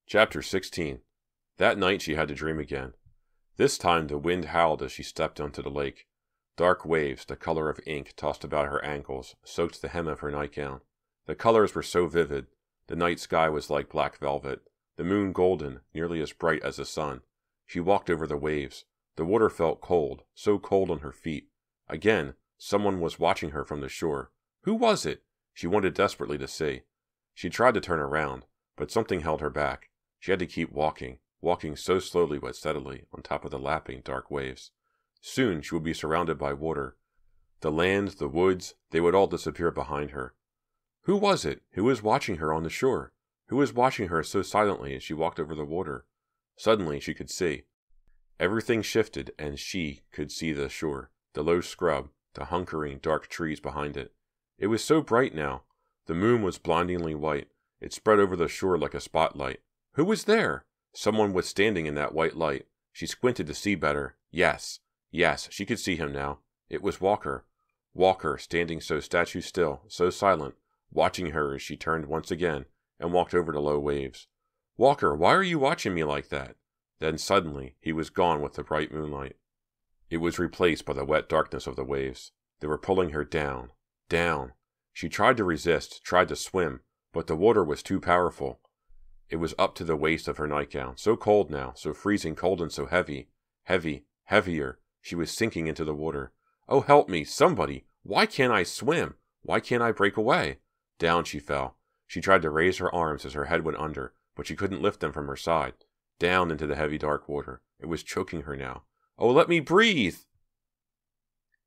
Chapter 16. That night she had to dream again. This time the wind howled as she stepped onto the lake. Dark waves, the color of ink, tossed about her ankles, soaked the hem of her nightgown. The colors were so vivid. The night sky was like black velvet, the moon golden, nearly as bright as the sun. She walked over the waves. The water felt cold, so cold on her feet. Again, someone was watching her from the shore. Who was it? She wanted desperately to see. She tried to turn around, but something held her back. She had to keep walking, walking so slowly but steadily on top of the lapping dark waves. Soon she would be surrounded by water. The land, the woods, they would all disappear behind her. Who was it? Who was watching her on the shore? Who was watching her so silently as she walked over the water? Suddenly she could see. Everything shifted, and she could see the shore, the low scrub, the hunkering dark trees behind it. It was so bright now. The moon was blindingly white. It spread over the shore like a spotlight. Who was there? Someone was standing in that white light. She squinted to see better. Yes, she could see him now. It was Walker. Walker, standing so statue still, so silent, watching her as she turned once again and walked over the low waves. Walker, why are you watching me like that? Then suddenly he was gone with the bright moonlight. It was replaced by the wet darkness of the waves. They were pulling her down, down. She tried to resist, tried to swim, but the water was too powerful. It was up to the waist of her nightgown, so cold now, so freezing cold and so heavy. Heavy, heavier. She was sinking into the water. Oh, help me, somebody! Why can't I swim? Why can't I break away? Down she fell. She tried to raise her arms as her head went under, but she couldn't lift them from her side. Down into the heavy dark water. It was choking her now. Oh, let me breathe!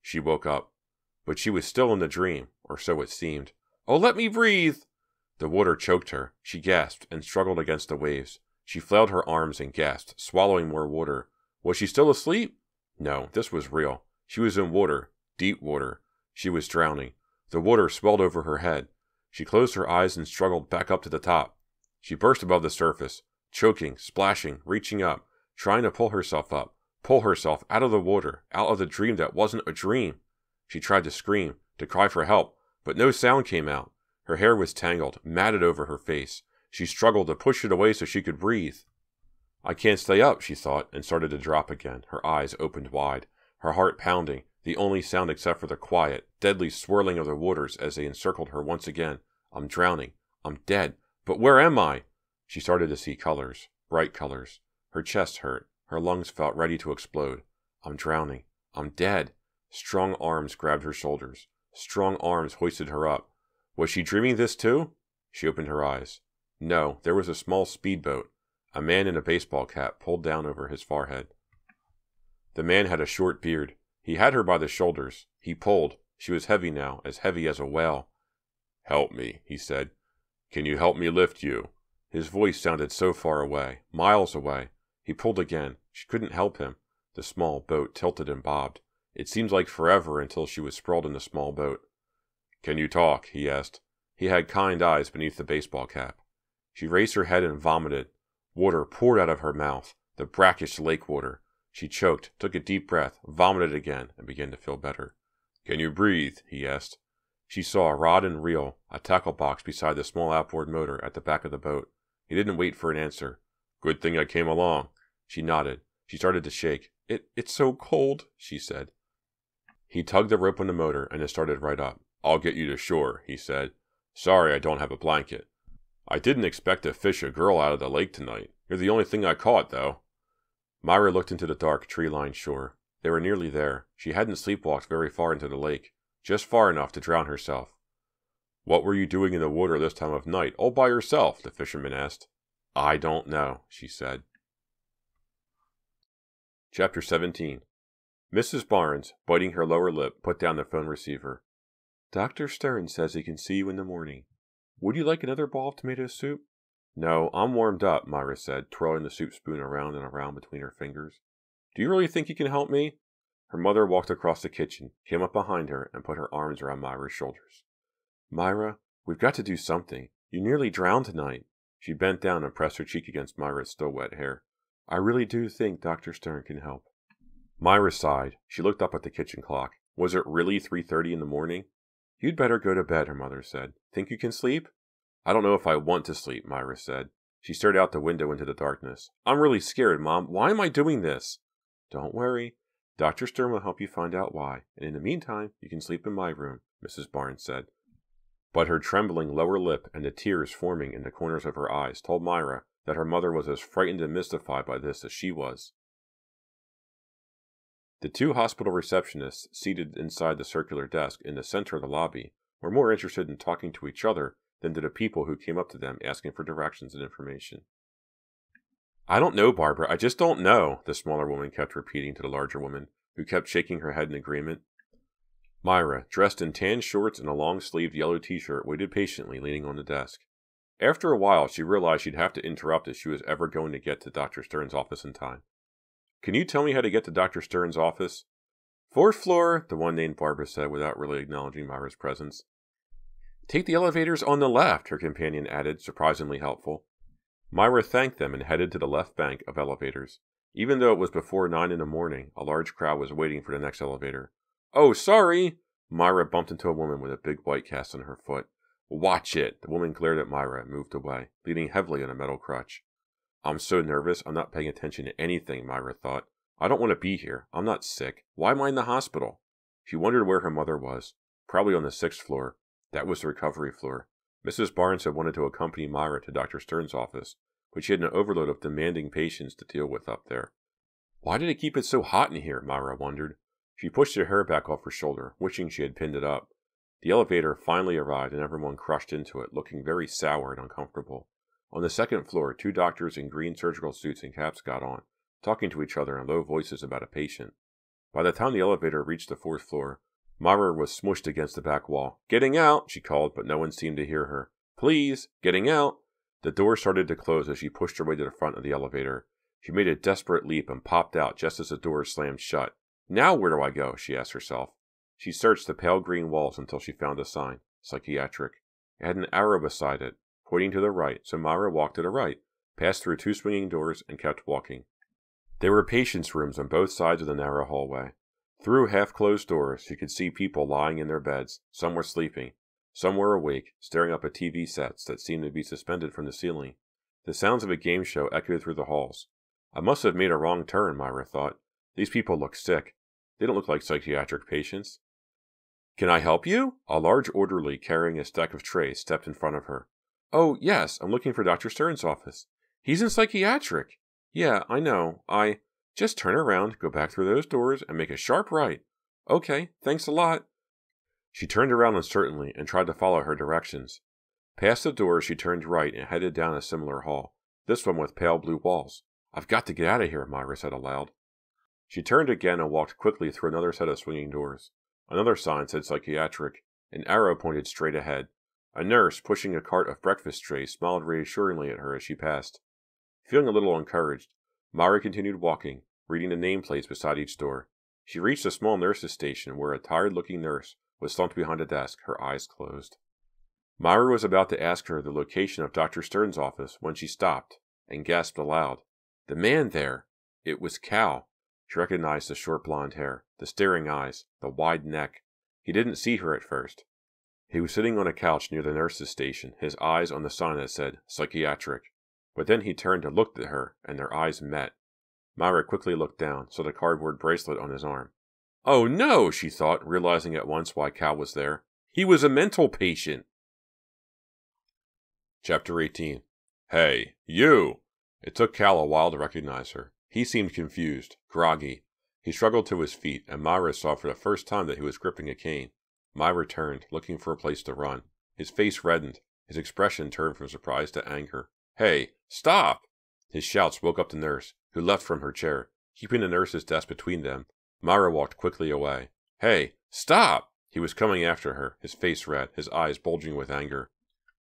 She woke up, but she was still in the dream, or so it seemed. Oh, let me breathe! The water choked her. She gasped and struggled against the waves. She flailed her arms and gasped, swallowing more water. Was she still asleep? No, this was real. She was in water, deep water. She was drowning. The water swelled over her head. She closed her eyes and struggled back up to the top. She burst above the surface, choking, splashing, reaching up, trying to pull herself up, pull herself out of the water, out of the dream that wasn't a dream. She tried to scream, to cry for help, but no sound came out. Her hair was tangled, matted over her face. She struggled to push it away so she could breathe. I can't stay up, she thought, and started to drop again, her eyes opened wide, her heart pounding, the only sound except for the quiet, deadly swirling of the waters as they encircled her once again. I'm drowning. I'm dead. But where am I? She started to see colors, bright colors. Her chest hurt. Her lungs felt ready to explode. I'm drowning. I'm dead. Strong arms grabbed her shoulders. Strong arms hoisted her up. Was she dreaming this too? She opened her eyes. No, there was a small speedboat. A man in a baseball cap pulled down over his forehead. The man had a short beard. He had her by the shoulders. He pulled. She was heavy now, as heavy as a whale. Help me, he said. Can you help me lift you? His voice sounded so far away, miles away. He pulled again. She couldn't help him. The small boat tilted and bobbed. It seemed like forever until she was sprawled in the small boat. Can you talk? He asked. He had kind eyes beneath the baseball cap. She raised her head and vomited. Water poured out of her mouth, the brackish lake water. She choked, took a deep breath, vomited again, and began to feel better. Can you breathe? He asked. She saw a rod and reel, a tackle box beside the small outboard motor at the back of the boat. He didn't wait for an answer. Good thing I came along. She nodded. She started to shake. It's so cold, she said. He tugged the rope on the motor, and it started right up. I'll get you to shore, he said. Sorry I don't have a blanket. I didn't expect to fish a girl out of the lake tonight. You're the only thing I caught, though. Myra looked into the dark, tree-lined shore. They were nearly there. She hadn't sleepwalked very far into the lake, just far enough to drown herself. What were you doing in the water this time of night, all by yourself? The fisherman asked. I don't know, she said. Chapter 17. Mrs. Barnes, biting her lower lip, put down the phone receiver. Dr. Stern says he can see you in the morning. Would you like another bowl of tomato soup? No, I'm warmed up, Myra said, twirling the soup spoon around and around between her fingers. Do you really think you can help me? Her mother walked across the kitchen, came up behind her, and put her arms around Myra's shoulders. Myra, we've got to do something. You nearly drowned tonight. She bent down and pressed her cheek against Myra's still wet hair. I really do think Dr. Stern can help. Myra sighed. She looked up at the kitchen clock. Was it really 3:30 in the morning? You'd better go to bed, her mother said. Think you can sleep? I don't know if I want to sleep, Myra said. She stared out the window into the darkness. I'm really scared, Mom. Why am I doing this? Don't worry. Dr. Stern will help you find out why, and in the meantime, you can sleep in my room, Mrs. Barnes said. But her trembling lower lip and the tears forming in the corners of her eyes told Myra that her mother was as frightened and mystified by this as she was. The two hospital receptionists seated inside the circular desk in the center of the lobby were more interested in talking to each other than to the people who came up to them asking for directions and information. I don't know, Barbara. I just don't know, the smaller woman kept repeating to the larger woman, who kept shaking her head in agreement. Myra, dressed in tan shorts and a long-sleeved yellow t-shirt, waited patiently, leaning on the desk. After a while, she realized she'd have to interrupt if she was ever going to get to Dr. Stern's office in time. Can you tell me how to get to Dr. Stern's office? 4th floor, the one named Barbara said without really acknowledging Myra's presence. Take the elevators on the left, her companion added, surprisingly helpful. Myra thanked them and headed to the left bank of elevators. Even though it was before 9 in the morning, a large crowd was waiting for the next elevator. Oh, sorry! Myra bumped into a woman with a big white cast on her foot. Watch it! The woman glared at Myra and moved away, leaning heavily on a metal crutch. I'm so nervous, I'm not paying attention to anything, Myra thought. I don't want to be here. I'm not sick. Why am I in the hospital? She wondered where her mother was. Probably on the 6th floor. That was the recovery floor. Mrs. Barnes had wanted to accompany Myra to Dr. Stern's office, but she had an overload of demanding patients to deal with up there. Why did it keep it so hot in here? Myra wondered. She pushed her hair back off her shoulder, wishing she had pinned it up. The elevator finally arrived and everyone crushed into it, looking very sour and uncomfortable. On the 2nd floor, 2 doctors in green surgical suits and caps got on, talking to each other in low voices about a patient. By the time the elevator reached the 4th floor, Myra was smushed against the back wall. Getting out, she called, but no one seemed to hear her. Please, getting out. The door started to close as she pushed her way to the front of the elevator. She made a desperate leap and popped out just as the door slammed shut. Now where do I go? She asked herself. She searched the pale green walls until she found a sign, psychiatric. It had an arrow beside it, pointing to the right, so Myra walked to the right, passed through 2 swinging doors, and kept walking. There were patients' rooms on both sides of the narrow hallway. Through half-closed doors, she could see people lying in their beds. Some were sleeping. Some were awake, staring up at TV sets that seemed to be suspended from the ceiling. The sounds of a game show echoed through the halls. I must have made a wrong turn, Myra thought. These people look sick. They don't look like psychiatric patients. Can I help you? A large orderly carrying a stack of trays stepped in front of her. Oh, yes, I'm looking for Dr. Stern's office. He's in psychiatric. Yeah, I know. Just turn around, go back through those doors, and make a sharp right. Okay, thanks a lot. She turned around uncertainly and tried to follow her directions. Past the door, she turned right and headed down a similar hall, this one with pale blue walls. I've got to get out of here, Myra said aloud. She turned again and walked quickly through another set of swinging doors. Another sign said psychiatric. An arrow pointed straight ahead. A nurse, pushing a cart of breakfast trays, smiled reassuringly at her as she passed. Feeling a little encouraged, Myra continued walking, reading the nameplates beside each door. She reached a small nurse's station where a tired-looking nurse was slumped behind a desk, her eyes closed. Myra was about to ask her the location of Dr. Stern's office when she stopped and gasped aloud. The man there! It was Cal. She recognized the short blonde hair, the staring eyes, the wide neck. He didn't see her at first. He was sitting on a couch near the nurse's station, his eyes on the sign that said psychiatric. But then he turned and looked at her, and their eyes met. Myra quickly looked down, saw the cardboard bracelet on his arm. Oh no, she thought, realizing at once why Cal was there. He was a mental patient. Chapter 18. Hey, you! It took Cal a while to recognize her. He seemed confused, groggy. He struggled to his feet, and Myra saw for the first time that he was gripping a cane. Myra turned, looking for a place to run. His face reddened. His expression turned from surprise to anger. Hey, stop! His shouts woke up the nurse, who leapt from her chair. Keeping the nurse's desk between them, Myra walked quickly away. Hey, stop! He was coming after her, his face red, his eyes bulging with anger.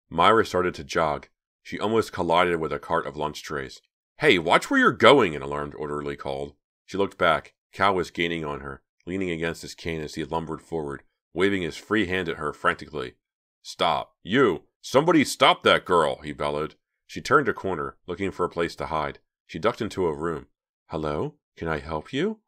Myra started to jog. She almost collided with a cart of lunch trays. Hey, watch where you're going, an alarmed orderly called. She looked back. Cal was gaining on her, leaning against his cane as he lumbered forward, waving his free hand at her frantically. Stop! You! Somebody stop that girl! He bellowed. She turned a corner, looking for a place to hide. She ducked into a room. Hello? Can I help you?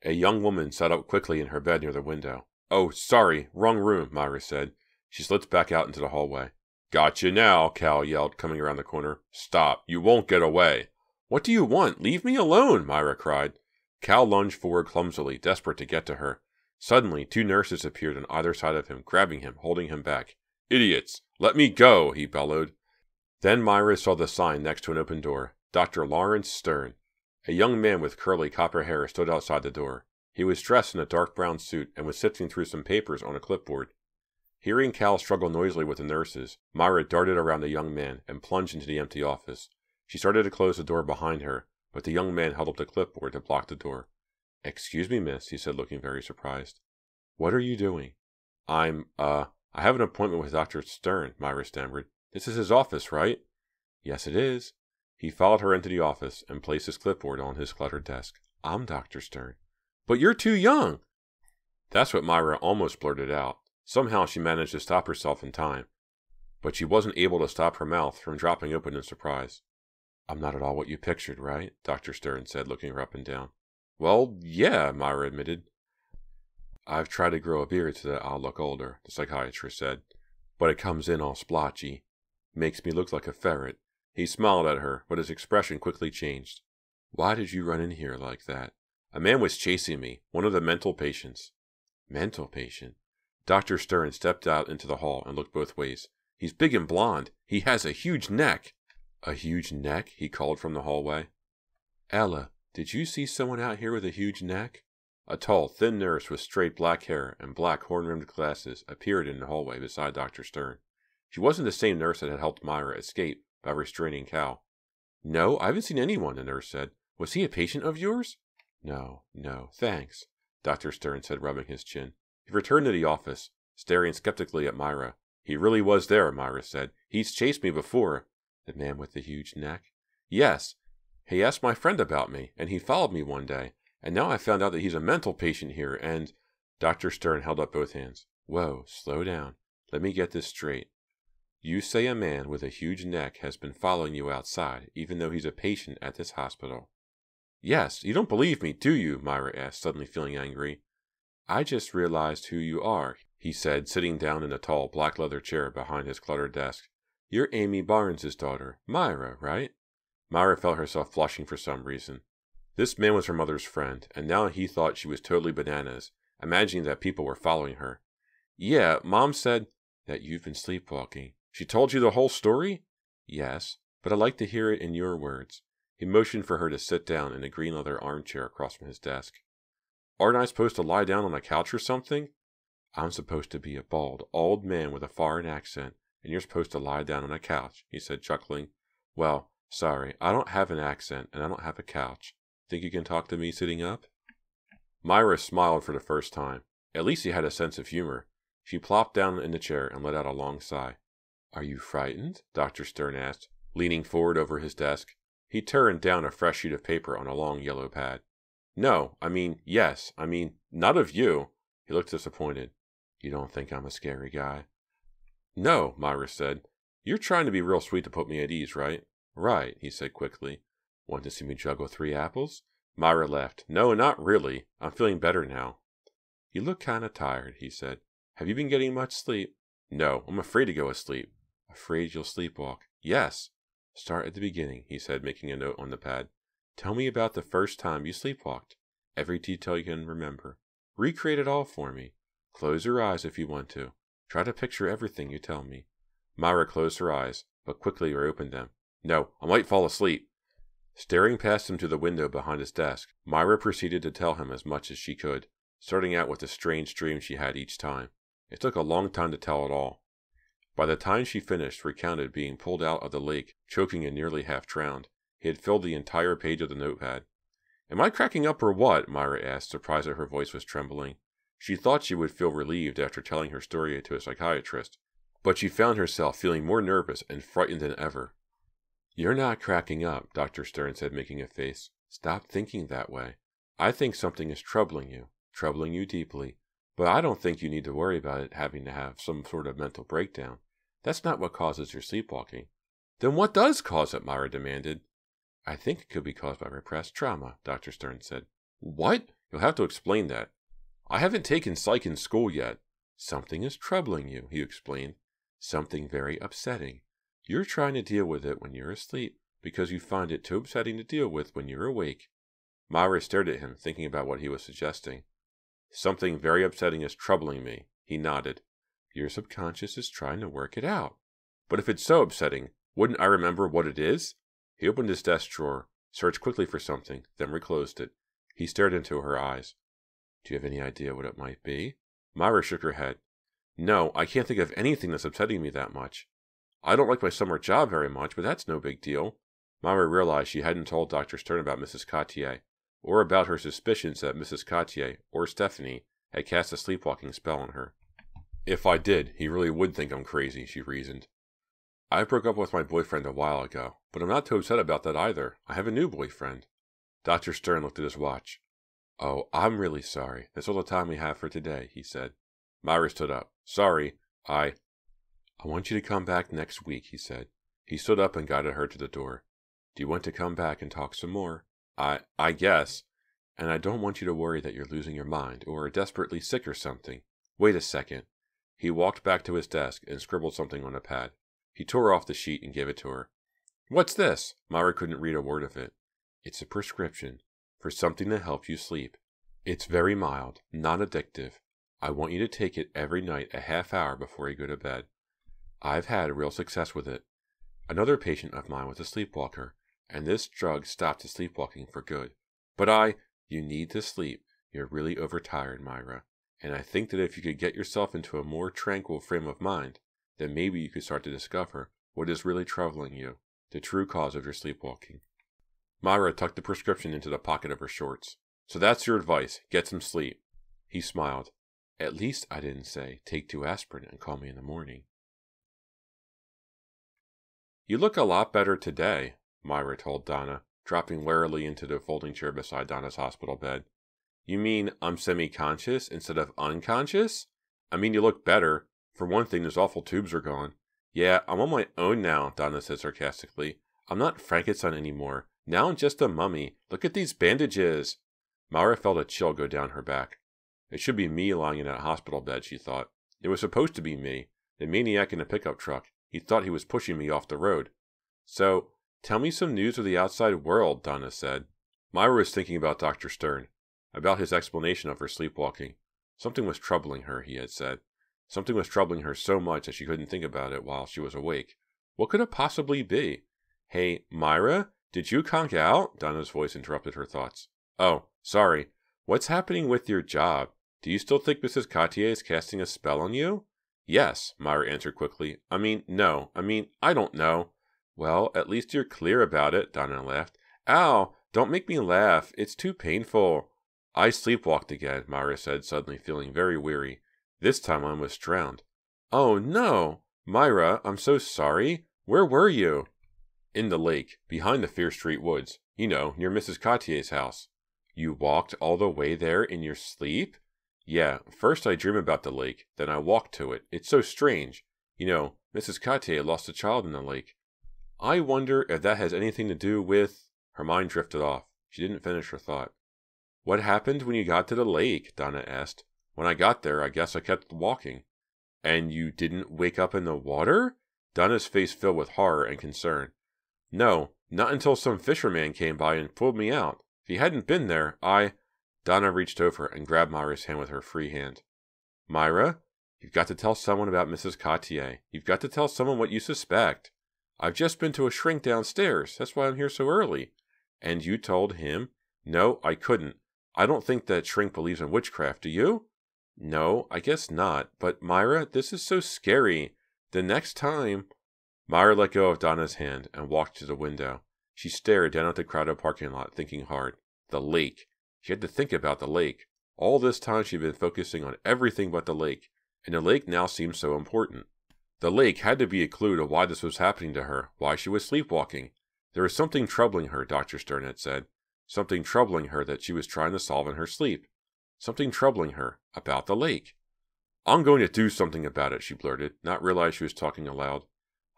A young woman sat up quickly in her bed near the window. Oh, sorry, wrong room, Myra said. She slipped back out into the hallway. Gotcha now, Cal yelled, coming around the corner. Stop, you won't get away. What do you want? Leave me alone, Myra cried. Cal lunged forward clumsily, desperate to get to her. Suddenly, 2 nurses appeared on either side of him, grabbing him, holding him back. Idiots! Let me go, he bellowed. Then Myra saw the sign next to an open door. Dr. Lawrence Stern. A young man with curly copper hair stood outside the door. He was dressed in a dark brown suit and was sifting through some papers on a clipboard. Hearing Cal struggle noisily with the nurses, Myra darted around the young man and plunged into the empty office. She started to close the door behind her, but the young man held up the clipboard to block the door. Excuse me, miss, he said, looking very surprised. What are you doing? I have an appointment with Dr. Stern, Myra stammered. This is his office, right? Yes, it is. He followed her into the office and placed his clipboard on his cluttered desk. I'm Dr. Stern. But you're too young. That's what Myra almost blurted out. Somehow she managed to stop herself in time, but she wasn't able to stop her mouth from dropping open in surprise. I'm not at all what you pictured, right? Dr. Stern said, looking her up and down. Well, yeah, Myra admitted. I've tried to grow a beard so that I'll look older, the psychiatrist said, but it comes in all splotchy. Makes me look like a ferret. He smiled at her, but his expression quickly changed. Why did you run in here like that? A man was chasing me, one of the mental patients. Mental patient? Dr. Stern stepped out into the hall and looked both ways. He's big and blond. He has a huge neck. A huge neck? He called from the hallway. Ella, did you see someone out here with a huge neck? A tall, thin nurse with straight black hair and black horn-rimmed glasses appeared in the hallway beside Dr. Stern. She wasn't the same nurse that had helped Myra escape by restraining Cal. No, I haven't seen anyone, the nurse said. Was he a patient of yours? No, thanks, Dr. Stern said, rubbing his chin. He returned to the office, staring skeptically at Myra. He really was there, Myra said. He's chased me before. The man with the huge neck? Yes. He asked my friend about me, and he followed me one day, and now I found out that he's a mental patient here, and... Dr. Stern held up both hands. Whoa, slow down. Let me get this straight. You say a man with a huge neck has been following you outside, even though he's a patient at this hospital. Yes, you don't believe me, do you? Myra asked, suddenly feeling angry. I just realized who you are, he said, sitting down in a tall black leather chair behind his cluttered desk. You're Amy Barnes's daughter, Myra, right? Myra felt herself flushing for some reason. This man was her mother's friend, and now he thought she was totally bananas, imagining that people were following her. Yeah, Mom said that you've been sleepwalking. She told you the whole story? Yes, but I'd like to hear it in your words. He motioned for her to sit down in a green leather armchair across from his desk. Aren't I supposed to lie down on a couch or something? I'm supposed to be a bald, old man with a foreign accent, and you're supposed to lie down on a couch, he said, chuckling. Well, sorry, I don't have an accent, and I don't have a couch. Think you can talk to me sitting up? Myra smiled for the first time. At least he had a sense of humor. She plopped down in the chair and let out a long sigh. Are you frightened? Dr. Stern asked, leaning forward over his desk. He turned down a fresh sheet of paper on a long yellow pad. No, yes, not of you. He looked disappointed. You don't think I'm a scary guy? No, Myra said. You're trying to be real sweet to put me at ease, right? Right, he said quickly. Want to see me juggle 3 apples? Myra laughed. No, not really. I'm feeling better now. You look kind of tired, he said. Have you been getting much sleep? No, I'm afraid to go asleep. Afraid you'll sleepwalk? Yes. Start at the beginning, he said, making a note on the pad. Tell me about the first time you sleepwalked. Every detail you can remember. Recreate it all for me. Close your eyes if you want to. Try to picture everything you tell me. Myra closed her eyes, but quickly reopened them. No, I might fall asleep. Staring past him to the window behind his desk, Myra proceeded to tell him as much as she could, starting out with the strange dream she had each time. It took a long time to tell it all. By the time she finished recounted being pulled out of the lake, choking and nearly half drowned, he had filled the entire page of the notepad. Am I cracking up or what? Myra asked, surprised that her voice was trembling. She thought she would feel relieved after telling her story to a psychiatrist, but she found herself feeling more nervous and frightened than ever. You're not cracking up, Dr. Stern said, making a face. Stop thinking that way. I think something is troubling you deeply, but I don't think you need to worry about it having to have some sort of mental breakdown. That's not what causes your sleepwalking. Then what does cause it? Myra demanded. I think it could be caused by repressed trauma, Dr. Stern said. What? You'll have to explain that. I haven't taken psych in school yet. Something is troubling you, he explained. Something very upsetting. You're trying to deal with it when you're asleep, because you find it too upsetting to deal with when you're awake. Myra stared at him, thinking about what he was suggesting. Something very upsetting is troubling me, he nodded. Your subconscious is trying to work it out. But if it's so upsetting, wouldn't I remember what it is? He opened his desk drawer, searched quickly for something, then reclosed it. He stared into her eyes. Do you have any idea what it might be? Myra shook her head. No, I can't think of anything that's upsetting me that much. I don't like my summer job very much, but that's no big deal. Myra realized she hadn't told Dr. Stern about Mrs. Cotier, or about her suspicions that Mrs. Cotier, or Stephanie, had cast a sleepwalking spell on her. If I did, he really would think I'm crazy, she reasoned. I broke up with my boyfriend a while ago, but I'm not too upset about that either. I have a new boyfriend. Dr. Stern looked at his watch. Oh, I'm really sorry. That's all the time we have for today, he said. Myra stood up. Sorry, I want you to come back next week, he said. He stood up and guided her to the door. Do you want to come back and talk some more? I guess. And I don't want you to worry that you're losing your mind or are desperately sick or something. Wait a second. He walked back to his desk and scribbled something on a pad. He tore off the sheet and gave it to her. What's this? Myra couldn't read a word of it. It's a prescription for something to help you sleep. It's very mild, non-addictive. I want you to take it every night a half hour before you go to bed. I've had real success with it. Another patient of mine was a sleepwalker, and this drug stopped his sleepwalking for good. But you need to sleep. You're really overtired, Myra. And I think that if you could get yourself into a more tranquil frame of mind, then maybe you could start to discover what is really troubling you, the true cause of your sleepwalking. Myra tucked the prescription into the pocket of her shorts. So that's your advice. Get some sleep. He smiled. At least I didn't say, take 2 aspirin and call me in the morning. You look a lot better today, Myra told Donna, dropping warily into the folding chair beside Donna's hospital bed. You mean I'm semi-conscious instead of unconscious? I mean you look better. For one thing, those awful tubes are gone. Yeah, I'm on my own now, Donna said sarcastically. I'm not Frankenstein anymore. Now I'm just a mummy. Look at these bandages. Myra felt a chill go down her back. It should be me lying in that hospital bed, she thought. It was supposed to be me, the maniac in the pickup truck. He thought he was pushing me off the road. So, tell me some news of the outside world, Donna said. Myra was thinking about Dr. Stern, about his explanation of her sleepwalking. Something was troubling her, he had said. Something was troubling her so much that she couldn't think about it while she was awake. What could it possibly be? Hey, Myra, did you conk out? Donna's voice interrupted her thoughts. Oh, sorry. What's happening with your job? Do you still think Mrs. Cotier is casting a spell on you? Yes, Myra answered quickly. No. I don't know. Well, at least you're clear about it, Donna laughed. Ow, don't make me laugh. It's too painful. I sleepwalked again, Myra said, suddenly feeling very weary. This time I almost drowned. Oh, no. Myra, I'm so sorry. Where were you? In the lake, behind the Fear Street woods. You know, near Mrs. Cotier's house. You walked all the way there in your sleep? Yeah, first I dream about the lake, then I walk to it. It's so strange. You know, Mrs. Cotier lost a child in the lake. I wonder if that has anything to do with... Her mind drifted off. She didn't finish her thought. What happened when you got to the lake? Donna asked. When I got there, I guess I kept walking. And you didn't wake up in the water? Donna's face filled with horror and concern. No, not until some fisherman came by and pulled me out. If he hadn't been there, Donna reached over and grabbed Myra's hand with her free hand. Myra, you've got to tell someone about Mrs. Cotier. You've got to tell someone what you suspect. I've just been to a shrink downstairs. That's why I'm here so early. And you told him? No, I couldn't. I don't think that shrink believes in witchcraft, do you? No, I guess not. But Myra, this is so scary. The next time... Myra let go of Donna's hand and walked to the window. She stared down at the crowded parking lot, thinking hard. The lake. She had to think about the lake. All this time she'd been focusing on everything but the lake, and the lake now seemed so important. The lake had to be a clue to why this was happening to her, why she was sleepwalking. There was something troubling her, Dr. Stern had said. Something troubling her that she was trying to solve in her sleep. Something troubling her about the lake. I'm going to do something about it, she blurted, not realizing she was talking aloud.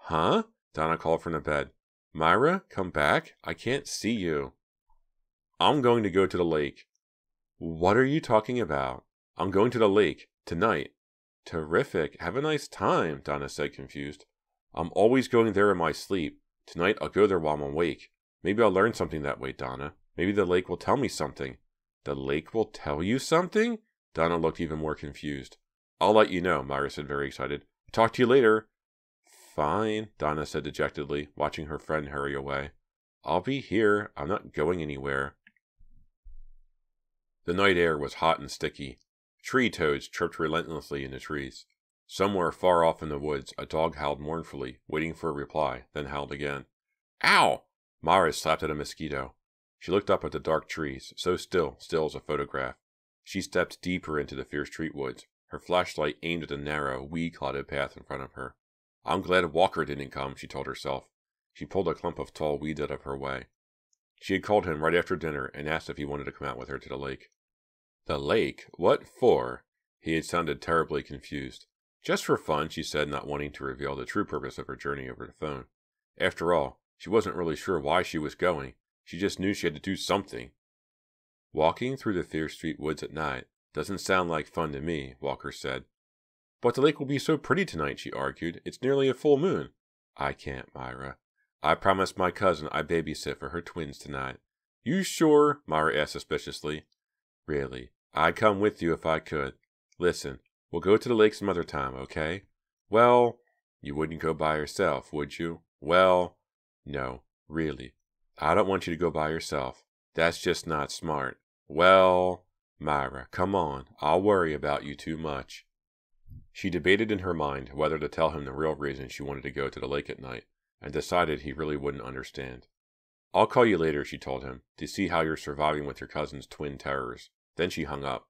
Huh? Donna called from the bed. Myra, come back. I can't see you. I'm going to go to the lake. What are you talking about? I'm going to the lake. Tonight. Terrific. Have a nice time, Donna said, confused. I'm always going there in my sleep. Tonight I'll go there while I'm awake. Maybe I'll learn something that way, Donna. Maybe the lake will tell me something. The lake will tell you something? Donna looked even more confused. I'll let you know, Myra said, very excited. Talk to you later. Fine, Donna said dejectedly, watching her friend hurry away. I'll be here. I'm not going anywhere. The night air was hot and sticky. Tree toads chirped relentlessly in the trees. Somewhere far off in the woods, a dog howled mournfully, waiting for a reply, then howled again. Ow! Myra slapped at a mosquito. She looked up at the dark trees, so still as a photograph. She stepped deeper into the fierce tree woods, her flashlight aimed at the narrow, weed-clouded path in front of her. I'm glad Walker didn't come, she told herself. She pulled a clump of tall weeds out of her way. She had called him right after dinner and asked if he wanted to come out with her to the lake. The lake? What for? He had sounded terribly confused. Just for fun, she said, not wanting to reveal the true purpose of her journey over the phone. After all, she wasn't really sure why she was going. She just knew she had to do something. Walking through the fierce street woods at night doesn't sound like fun to me, Walker said. But the lake will be so pretty tonight, she argued. It's nearly a full moon. I can't, Myra. I promised my cousin I'd babysit for her twins tonight. You sure? Myra asked suspiciously. Really, I'd come with you if I could. Listen, we'll go to the lake some other time, okay? Well, you wouldn't go by yourself, would you? Well, no, really. I don't want you to go by yourself. That's just not smart. Well, Myra, come on. I'll worry about you too much. She debated in her mind whether to tell him the real reason she wanted to go to the lake at night, and decided he really wouldn't understand. I'll call you later, she told him, to see how you're surviving with your cousin's twin terrors. Then she hung up.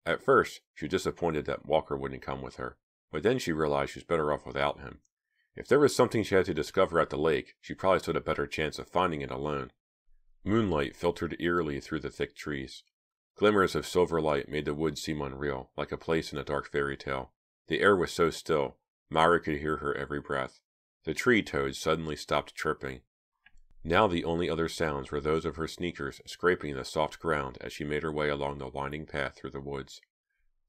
At first, she was disappointed that Walker wouldn't come with her, but then she realized she was better off without him. If there was something she had to discover at the lake, she probably stood a better chance of finding it alone. Moonlight filtered eerily through the thick trees. Glimmers of silver light made the woods seem unreal, like a place in a dark fairy tale. The air was so still, Myra could hear her every breath. The tree toads suddenly stopped chirping. Now the only other sounds were those of her sneakers scraping the soft ground as she made her way along the winding path through the woods.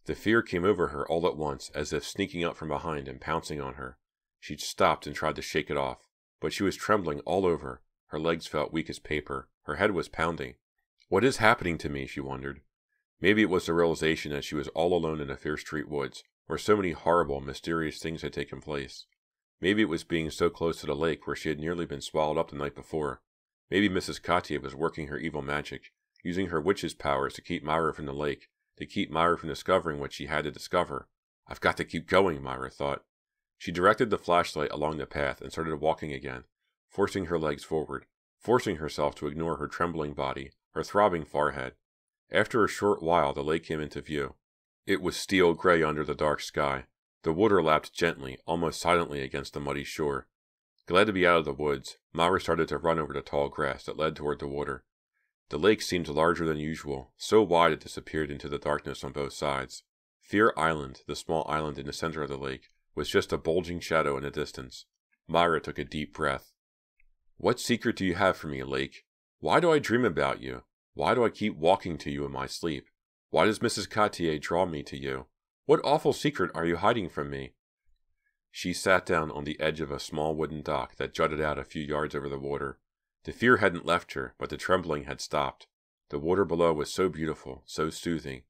The fear came over her all at once, as if sneaking up from behind and pouncing on her. She stopped and tried to shake it off, but she was trembling all over. Her legs felt weak as paper. Her head was pounding. What is happening to me, she wondered. Maybe it was the realization that she was all alone in the fierce street woods, where so many horrible, mysterious things had taken place. Maybe it was being so close to the lake where she had nearly been swallowed up the night before. Maybe Mrs. Cartier was working her evil magic, using her witch's powers to keep Myra from the lake, to keep Myra from discovering what she had to discover. I've got to keep going, Myra thought. She directed the flashlight along the path and started walking again, forcing her legs forward, forcing herself to ignore her trembling body, her throbbing forehead. After a short while, the lake came into view. It was steel gray under the dark sky. The water lapped gently, almost silently against the muddy shore. Glad to be out of the woods, Myra started to run over the tall grass that led toward the water. The lake seemed larger than usual, so wide it disappeared into the darkness on both sides. Fear Island, the small island in the center of the lake, was just a bulging shadow in the distance. Myra took a deep breath. What secret do you have for me, lake? Why do I dream about you? Why do I keep walking to you in my sleep? Why does Mrs. Cartier draw me to you? What awful secret are you hiding from me? She sat down on the edge of a small wooden dock that jutted out a few yards over the water. The fear hadn't left her, but the trembling had stopped. The water below was so beautiful, so soothing.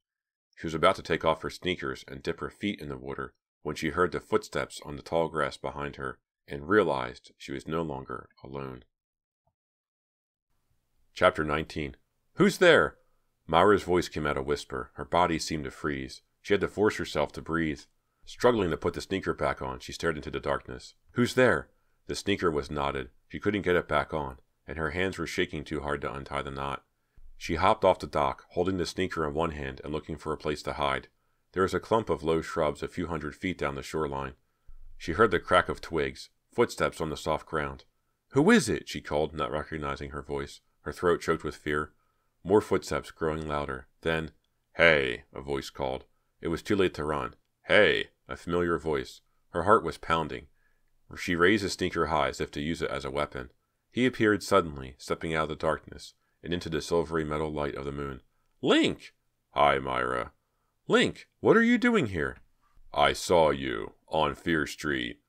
She was about to take off her sneakers and dip her feet in the water when she heard the footsteps on the tall grass behind her and realized she was no longer alone. Chapter 19. Who's there? Myra's voice came out a whisper. Her body seemed to freeze. She had to force herself to breathe. Struggling to put the sneaker back on, she stared into the darkness. Who's there? The sneaker was knotted. She couldn't get it back on, and her hands were shaking too hard to untie the knot. She hopped off the dock, holding the sneaker in one hand and looking for a place to hide. There was a clump of low shrubs a few hundred feet down the shoreline. She heard the crack of twigs, footsteps on the soft ground. Who is it? She called, not recognizing her voice, her throat choked with fear. More footsteps, growing louder. Then, "Hey," a voice called. It was too late to run. "Hey," a familiar voice. Her heart was pounding. She raised the sneaker high as if to use it as a weapon. He appeared suddenly, stepping out of the darkness and into the silvery metal light of the moon. "Link!" "Hi, Myra." "Link, what are you doing here?" I saw you, on Fear Street.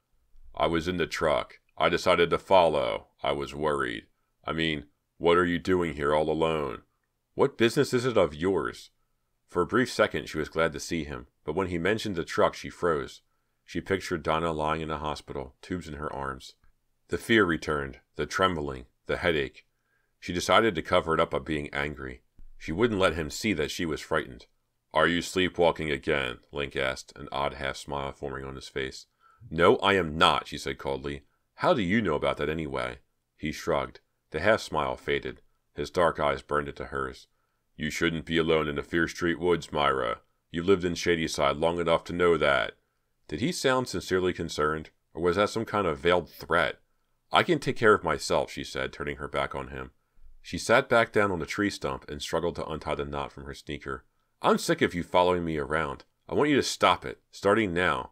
I was in the truck. I decided to follow. I was worried. I mean, what are you doing here all alone? What business is it of yours? For a brief second she was glad to see him, but when he mentioned the truck she froze. She pictured Donna lying in a hospital, tubes in her arms. The fear returned, the trembling, the headache. She decided to cover it up by being angry. She wouldn't let him see that she was frightened. Are you sleepwalking again? Link asked, an odd half-smile forming on his face. No, I am not, she said coldly. How do you know about that anyway? He shrugged. The half-smile faded. His dark eyes burned into hers. You shouldn't be alone in the Fear Street woods, Myra. You lived in Shadyside long enough to know that. Did he sound sincerely concerned, or was that some kind of veiled threat? I can take care of myself, she said, turning her back on him. She sat back down on the tree stump and struggled to untie the knot from her sneaker. I'm sick of you following me around. I want you to stop it, starting now.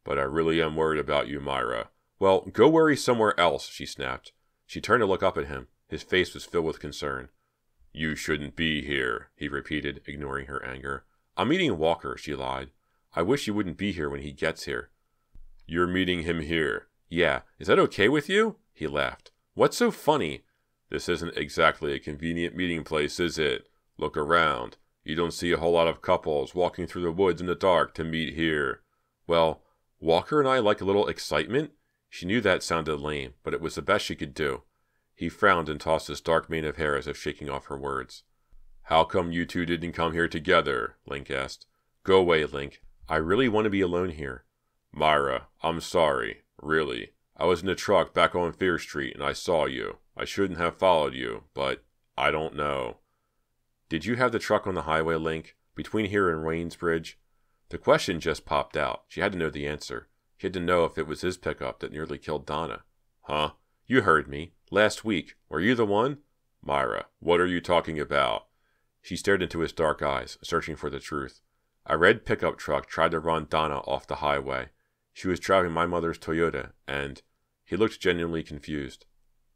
But I really am worried about you, Myra. Well, go worry somewhere else, she snapped. She turned to look up at him. His face was filled with concern. You shouldn't be here, he repeated, ignoring her anger. I'm meeting Walker, she lied. I wish you wouldn't be here when he gets here. You're meeting him here. Yeah, is that okay with you? He laughed. What's so funny? This isn't exactly a convenient meeting place, is it? Look around. You don't see a whole lot of couples walking through the woods in the dark to meet here. Well, Walker and I like a little excitement? She knew that sounded lame, but it was the best she could do. He frowned and tossed his dark mane of hair as if shaking off her words. How come you two didn't come here together? Link asked. Go away, Link. I really want to be alone here. Myra, I'm sorry. Really. I was in the truck back on Fear Street and I saw you. I shouldn't have followed you, but I don't know. Did you have the truck on the highway, Link? Between here and Waynesbridge? The question just popped out. She had to know the answer. She had to know if it was his pickup that nearly killed Donna. Huh? You heard me. Last week. Were you the one? Myra, what are you talking about? She stared into his dark eyes, searching for the truth. A red pickup truck tried to run Donna off the highway. She was driving my mother's Toyota, and... He looked genuinely confused.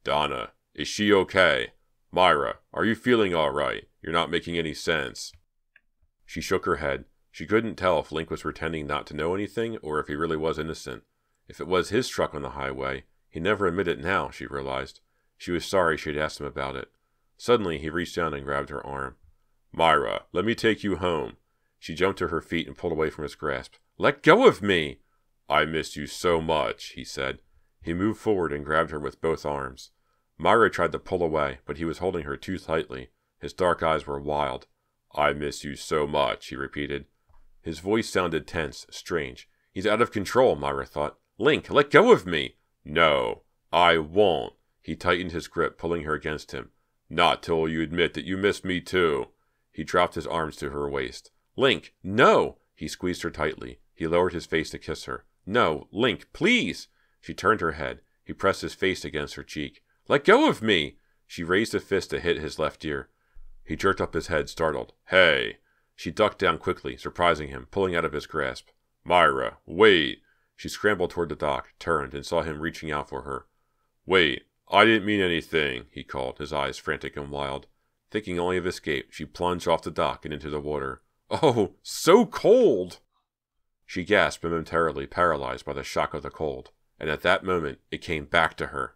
Donna, is she okay? Myra, are you feeling all right? You're not making any sense. She shook her head. She couldn't tell if Link was pretending not to know anything or if he really was innocent. If it was his truck on the highway, he'd never admit it now, she realized. She was sorry she'd asked him about it. Suddenly, he reached down and grabbed her arm. Myra, let me take you home. She jumped to her feet and pulled away from his grasp. Let go of me! I miss you so much, he said. He moved forward and grabbed her with both arms. Myra tried to pull away, but he was holding her too tightly. His dark eyes were wild. I miss you so much, he repeated. His voice sounded tense, strange. He's out of control, Myra thought. Link, let go of me! No, I won't. He tightened his grip, pulling her against him. Not till you admit that you miss me too. He dropped his arms to her waist. Link, no! He squeezed her tightly. He lowered his face to kiss her. No, Link, please! She turned her head. He pressed his face against her cheek. Let go of me! She raised a fist to hit his left ear. He jerked up his head, startled. Hey! She ducked down quickly, surprising him, pulling out of his grasp. Myra, wait! She scrambled toward the dock, turned, and saw him reaching out for her. Wait, I didn't mean anything, he called, his eyes frantic and wild. Thinking only of escape, she plunged off the dock and into the water. Oh, so cold! She gasped momentarily, paralyzed by the shock of the cold, and at that moment it came back to her.